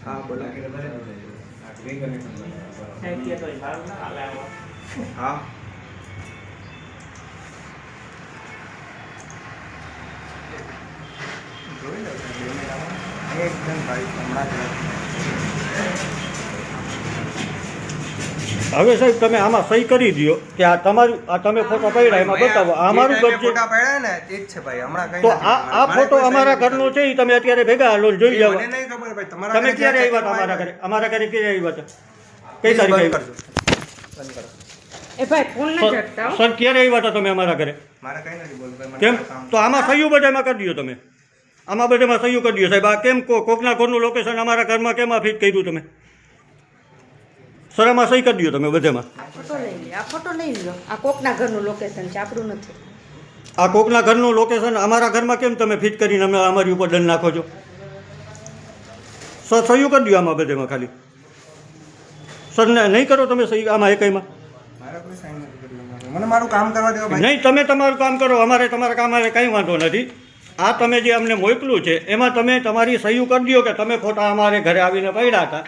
हाँ बोला हाँ एकदम भाई हमारा હવે સાહેબ તમે આમાં સહી કરી દો કે આ તમારું આ તમે ફોટો પડ્યા એમાં બતાવો આ અમારું ઘર છે ફોટા પડ્યા ને તે જ છે ભાઈ હમણાં કઈ તો આ ફોટો અમારા ઘરનો છે એ તમે અત્યારે ભેગા હાલો ને જોઈ જાઓ મને નહીં ખબર ભાઈ તમારા તમે ક્યારે આવ્યા હતા અમારા ઘરે ક્યારે આવ્યા હતા કઈ તારીખે બંધ કરો એ ભાઈ ફોન ન ચડતા સર ક્યારે આવ્યા હતા તમે અમારા ઘરે મારે કઈ નથી બોલવું ભાઈ કેમ તો આમાં સહયું બધામાં કરી દો તમે આમાં બધામાં સહયું કરી દો સાહેબ આ કેમ કોકના ઘરનું લોકેશન અમારા ઘરમાં કેમ ફિટ કર્યું તમે સર આમાં સહી કરી દો તમે બધામાં ફોટો લઈ લે આ ફોટો લઈ લો આ કોકના ઘરનું લોકેશન છે આપણું નથી આ કોકના ઘરનું લોકેશન અમારા ઘરમાં કેમ તમે ફિટ કરીને અમે અમારી ઉપર દંડ નાખો છો સર સહયું કરી દો આમાં બધામાં ખાલી સર નહીં કરો તમે સહી આમાં એકઈમાં મારે કોઈ સાઈન નથી કરવું મને મારું કામ કરવા દો ભાઈ નહીં તમે તમારું કામ કરો અમારે તમારા કામ આવે કંઈ વાંધો નથી આ તમે જે અમને મોકલું છે એમાં તમે તમારી સહયું કરી દો કે તમે ફોટા અમારે ઘરે આવીને પડ્યા હતા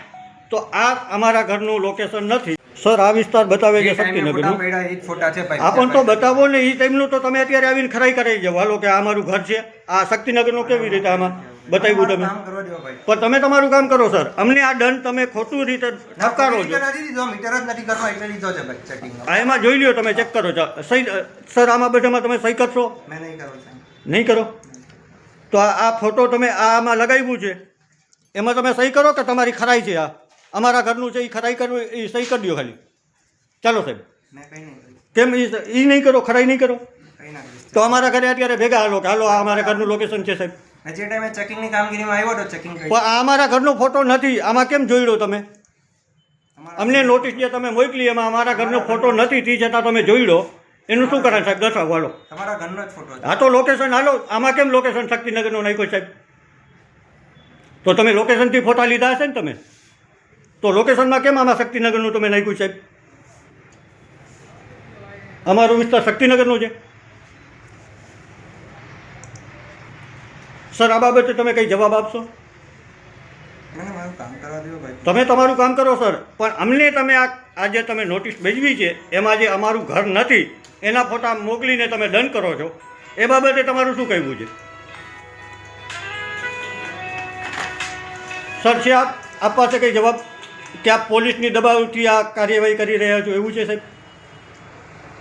તો આ અમારા ઘરનું લોકેશન નથી સર આ વિસ્તાર બતાવે છે શક્તિનગરનું પડ્યા એક ફોટા છે ભાઈ આ પણ તો બતાવો ને એ ટાઈમનું તો તમે અત્યારે આવીને ખરાઈ કરાવી જાઓ હાલો કે આ અમારું ઘર છે આ શક્તિનગરનું કેવી રીતે આમાં બતાવ્યું તમે કામ કરવા દો ભાઈ પણ તમે તમારું કામ કરો સર અમને આ દંડ તમે ખોટું રીતે ઠપકારો છો નથી દીધો મીટર જ નથી કરવા એટલે લીધો છે ભાઈ ચેકિંગ આ એમાં જોઈ લ્યો તમે ચેક કરો છો સહી સર આમાં બધામાં તમે સહી કરશો મેં નહીં કરવા સાઈન નહીં કરો તો આ ફોટો તમે આમાં લગાવ્યું છે એમાં તમે સહી કરો કે તમારી ખરાઈ છે આ અમારા ઘરનું છે એ ખરાઈ કરવું એ સહી કરી દો ખાલી ચાલો સાહેબ મેં કઈ નહીં કર્યું કેમ એ નહીં કરો ખરાઈ નહીં કરો કઈ ના કર્યું તો અમારા ઘરે અત્યારે ભેગા હાલો કે હાલો આ અમારા ઘરનું લોકેશન છે સાહેબ મેં જે ટાઈમે ચેકિંગની કામગીરીમાં આવ્યો તો ચેકિંગ કરી પણ આ અમારા ઘરનો ફોટો નથી આમાં કેમ જોઈ લો તમે અમને નોટિસ જે તમે મોકલી એમાં અમારા ઘરનો ફોટો નથી તે છતાં તમે જોઈ લો એનું શું કરે સાહેબ દર્શાવો હાલો તમારા ઘરનો જ ફોટો છે હા તો લોકેશન હાલો આમાં કેમ લોકેશન શક્તિનગરનું નાખ્યું સાહેબ તો તમે લોકેશનથી ફોટા લીધા હશે ને તમે તો લોકેશનમાં કેમ આમાં શક્તિનગરનું તમે નાખ્યું સાહેબ અમારો વિસ્તાર શક્તિનગરનો છે સર આ બાબતે તમે કંઈ જવાબ આપશો મને મારું કામ કરવા દો ભાઈ તમે તમારું કામ કરો સર પણ અમને તમે આ જે તમે નોટિસ ભેજવી છે એમાં જે અમારું ઘર નથી એના ફોટા મોકલીને તમે દંડ કરો છો એ બાબતે તમારું શું કહેવું છે સર છે આપ પાસે કંઈ જવાબ કે આપ પોલીસની દબાવથી આ કાર્યવાહી કરી રહ્યા છો એવું છે સાહેબ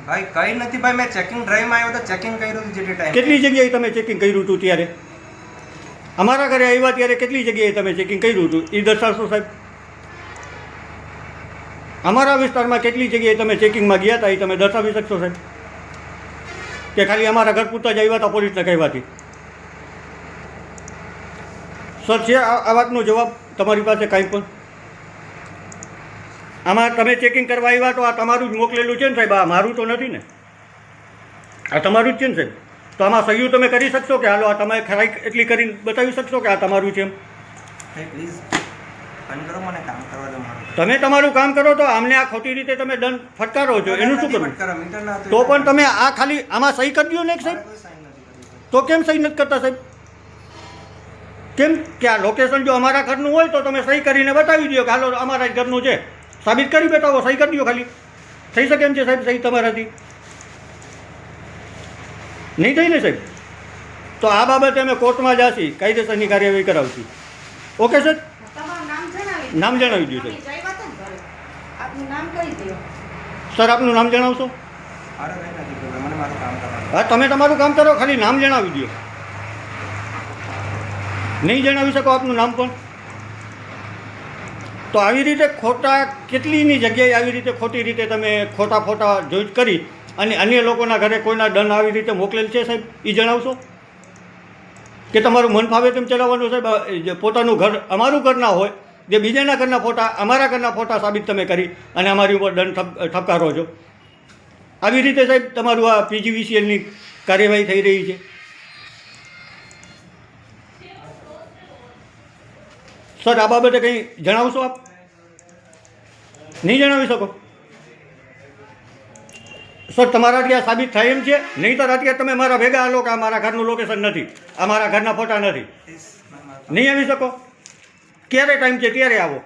ભાઈ કઈ નથી ભાઈ મેં ચેકિંગ ડ્રાઈવમાં આવ્યો તો ચેકિંગ કર્યું હતું જે ટાઈમ કેટલી જગ્યાએ તમે ચેકિંગ કર્યું હતું ત્યારે અમારા ઘરે આવ્યા ત્યારે કેટલી જગ્યાએ તમે ચેકિંગ કર્યું હતું એ દર્શાવશો સાહેબ અમારા વિસ્તારમાં કેટલી જગ્યાએ તમે ચેકિંગમાં ગયા હતા એ તમે દર્શાવી શકશો સાહેબ કે ખાલી અમારા ઘર પૂરતા જ આવ્યા હતા પોલીસને કહેવાથી સર છે આ વાતનો જવાબ તમારી પાસે કાંઈ પણ આમાં તમે ચેકિંગ કરવા આવ્યા તો આ તમારું જ મોકલેલું છે ને સાહેબ આ મારું તો નથી ને આ તમારું જ છે ને સાહેબ તો આમાં સહયું તમે કરી શકશો કે હાલો આ તમે ખરાઈ એટલી કરીને બતાવી શકશો કે આ તમારું છે એમ ભાઈ પ્લીઝ બંધ કરો મને કામ કરવા દો મારું તમે તમારું કામ કરો તો અમને આ ખોટી રીતે તમે દંડ ફટકારો છો એનું શું કરવું કરો મીટર ના તો પણ તમે આ ખાલી આમાં સહી કરી દો ને સાહેબ કોઈ સાઈન નથી કરી તો કેમ સહી નથી કરતા સાહેબ કેમ કે આ લોકેશન જો અમારા ઘરનું હોય તો તમે સહી કરીને બતાવી દો કે હાલો અમારા જ ઘરનું છે સાબિત કરી બતાવો સહી કરી દો ખાલી થઈ શકે એમ છે સાહેબ સહી તમારાથી નહીં થઈ ને સાહેબ તો આ બાબતે અમે કોર્ટમાં જાશી કાયદેસરની કાર્યવાહી કરાવશી ઓકે સર તમારું નામ જણાવી નામ જણાવી દો આપની જય વતન ઘરે. આપનું નામ કહી દો સર આપનું નામ જણાવશો મારે કઈ નથી કરવું મને મારું કામ કરવા દો હા તમે તમારું કામ કરો ખાલી નામ જણાવી દો નહીં જણાવી શકો આપનું નામ પણ તો આવી રીતે ખોટા કેટલીની જગ્યાએ આવી રીતે ખોટી રીતે તમે ખોટા ફોટા જોઈટ કરી અને અન્ય લોકોના ઘરે કોઈના દંડ આવી રીતે મોકલેલ છે સાહેબ એ જણાવશો કે તમારું મન ફાવે તેમ ચલાવવાનું સાહેબ જે પોતાનું ઘર અમારું ઘર ના હોય જે બીજાના ઘરના ફોટા અમારા ઘરના ફોટા સાબિત તમે કરી અને અમારી ઉપર દંડ ઠપકારો છો આવી રીતે સાહેબ તમારું આ પીજીવીસીએલની કાર્યવાહી થઈ રહી છે સર આ બાબતે કંઈ જણાવશો આપ નહીં જણાવી શકો સર તમારાથી આ સાબિત થાય એમ છે? નહીંતર અત્યારે તમે મારા ભેગા હાલો કે આ મારા ઘરનું લોકેશન નથી, આ મારા ઘરના ફોટા નથી. પ્લીઝ નહીં આવી શકો? ક્યારે ટાઈમ છે ત્યારે આવો.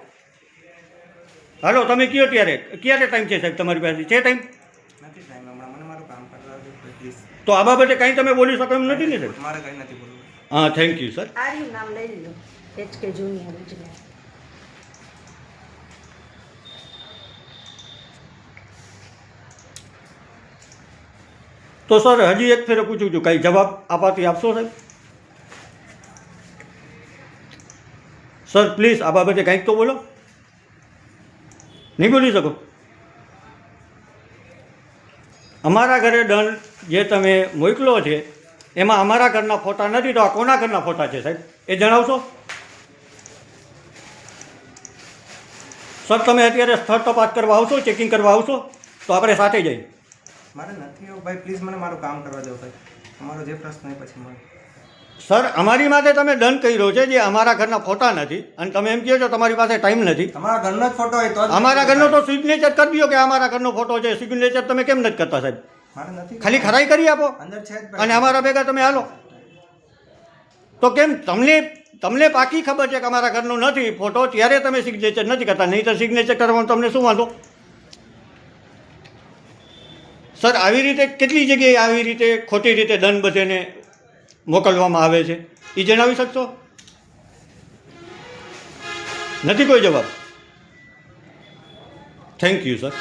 હાલો તમે કયો ત્યારે ક્યારે ટાઈમ છે સાહેબ તમારી પાસે? છે ટાઈમ? નથી ટાઈમ હમણાં, મને મારું કામ કરવા દો પ્લીઝ. તો આ બાબતે કંઈ તમે બોલી શકો એમ નથી ને સાહેબ? મારે કંઈ નથી બોલવું. હા, થેન્ક યુ સર. આર્યું નામ લઈ લો, HK જુનિયર ઇજનેર. તો સર હજી એક ફેરે પૂછું છું, કાંઈ જવાબ આપાતી આપશો સાહેબ? સર પ્લીઝ આ બાબતે કંઈક તો બોલો. નહીં બોલી શકો? અમારા ઘરે દંડ જે તમે મોકલો છે એમાં અમારા ઘરના ફોટા નથી, તો આ કોના ઘરના ફોટા છે સાહેબ એ જણાવશો? સર તમે અત્યારે સ્થળ તપાસ કરવા આવશો, ચેકિંગ કરવા આવશો તો આપણે સાથે જઈએ. મારે નથી એવું ભાઈ, પ્લીઝ મને મારું કામ કરવા દો ભાઈ. તમારો જે પ્રશ્ન હોય પછી મળે. સર અમારી માટે તમે દંડ કર્યો છે જે અમારા ઘરના ફોટા નથી, અને તમે એમ કહો છો તમારી પાસે ટાઈમ નથી. તમારા ઘરનો જ ફોટો હોય તો જ અમારા ઘરનો તો સિગ્નેચર કરી દો કે અમારા ઘરનો ફોટો છે. સિગ્નેચર તમે કેમ નથી કરતા સાહેબ? મારે નથી. ખાલી ખરાઈ કરી આપો અંદર છે જ ભાઈ. અને અમારા ભેગા તમે હાલો. તો કેમ તમને પાકી ખબર છે કે અમારા ઘરનો નથી ફોટો, ત્યારે તમે સિગ્નેચર નથી કરતા? નહીં તો સિગ્નેચર કરવાનું તમને શું વાંધો? સર આવી રીતે કેટલી જગ્યાએ આવી રીતે ખોટી રીતે દંડ બધેને મોકલવામાં આવે છે એ જણાવી શકશો? નથી કોઈ જવાબ? Thank you sir.